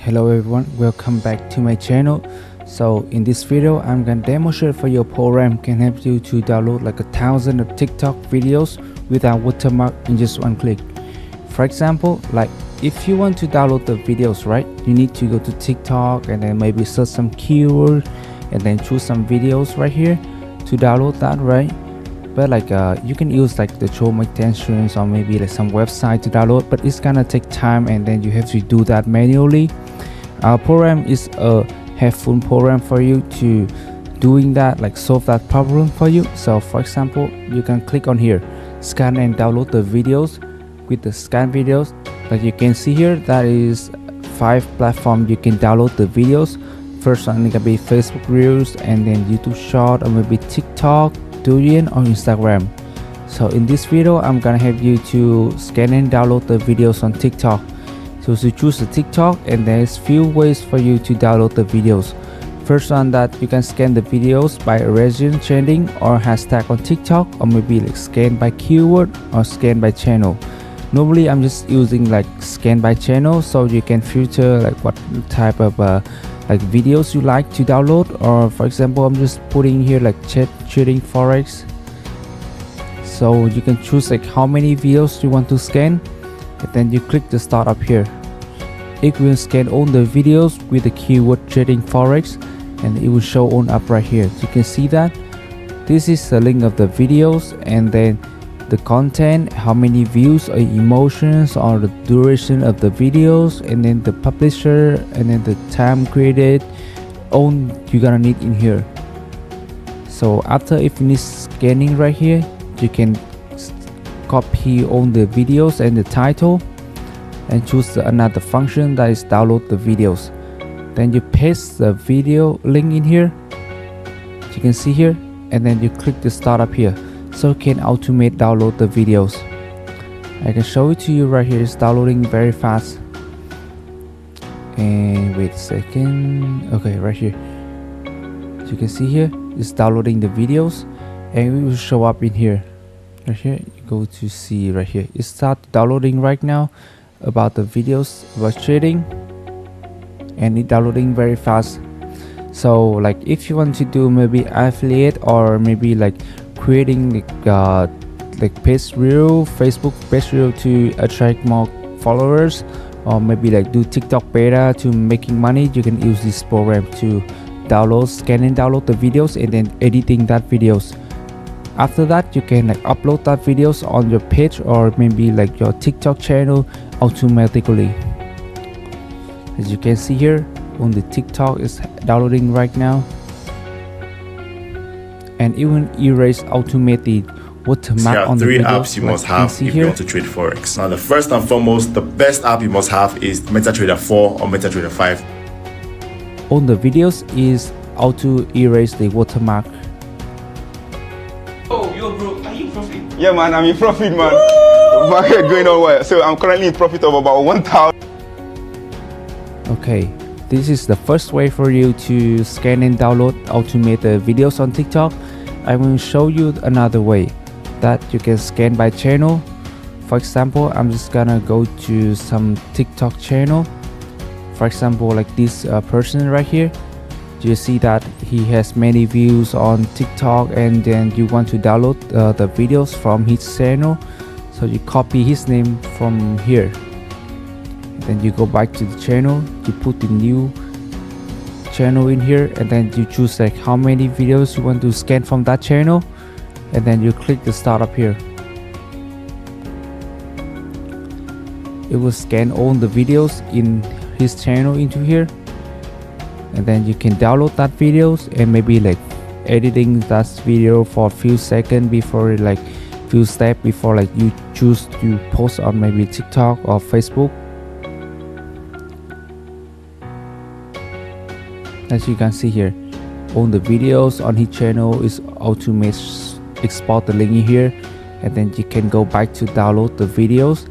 Hello everyone, welcome back to my channel. So in this video I'm gonna demonstrate for your program can help you to download like 1,000 of TikTok videos without watermark in just one click. For example, like if you want to download the videos, right, you need to go to TikTok and then maybe search some keyword and then choose some videos right here to download that, right? But like you can use like the Chrome extensions or maybe like some website to download, but it's gonna take time and then you have to do that manually. Our program is a helpful program for you to doing that, like solve that problem for you. So for example, you can click on here, scan and download the videos. With the scan videos, like you can see here, that is 5 platforms you can download the videos. First one can be Facebook Reels and then YouTube Short or maybe TikTok, Douyin or Instagram. So in this video I'm gonna help you to scan and download the videos on TikTok. So to choose the TikTok, and there's few ways for you to download the videos. First one, that you can scan the videos by region trending or hashtag on TikTok, or maybe like scan by keyword or scan by channel. Normally I'm just using like scan by channel, so you can filter like what type of like videos you like to download. Or for example, I'm just putting here like trading forex, so you can choose like how many videos you want to scan, and then you click the start up here. It will scan all the videos with the keyword trading forex and it will show on up right here. So you can see that this is the link of the videos, and then the content, how many views or emotions or the duration of the videos, and then the publisher, and then the time created. All you're gonna need in here. So after you finish scanning right here, you can copy all the videos and the title and choose another function, that is download the videos. Then you paste the video link in here, you can see here, and then you click the start up here, so you can automate download the videos. I can show it to you right here. It's downloading very fast. And wait a second. Okay, right here, so you can see here it's downloading the videos, and it will show up in here. Right here, you go to see right here, it start downloading right now about the videos about trading, and it downloading very fast. So like if you want to do maybe affiliate or maybe like creating like page reel, Facebook page reel to attract more followers, or maybe like do TikTok beta to making money, you can use this program to download, scan and download the videos and then editing that videos. After that, you can like upload that videos on your page or maybe like your TikTok channel automatically. As you can see here, on the TikTok is downloading right now, and even erase automated watermark on the three videos, apps you must have if you want to trade forex. Now the first and foremost, the best app you must have is MetaTrader 4 or MetaTrader 5. On the videos is auto erase the watermark. Oh, yo, bro, are you in profit? Yeah, man, I'm in profit, man. Market going on well. So I'm currently in profit of about 1,000. Okay, this is the first way for you to scan and download, automate the videos on TikTok. I will show you another way that you can scan by channel. For example, I'm just gonna go to some TikTok channel. For example, like this person right here. You see that he has many views on TikTok, and then you want to download the videos from his channel, so you copy his name from here, then you go back to the channel, you put the new channel in here, and then you choose like how many videos you want to scan from that channel, and then you click the start up here. It will scan all the videos in his channel into here, and then you can download that videos and maybe like editing that video for a few seconds before, like few steps before like you choose to post on maybe TikTok or Facebook. As you can see here, all the videos on his channel is automated export the link in here, and then you can go back to download the videos.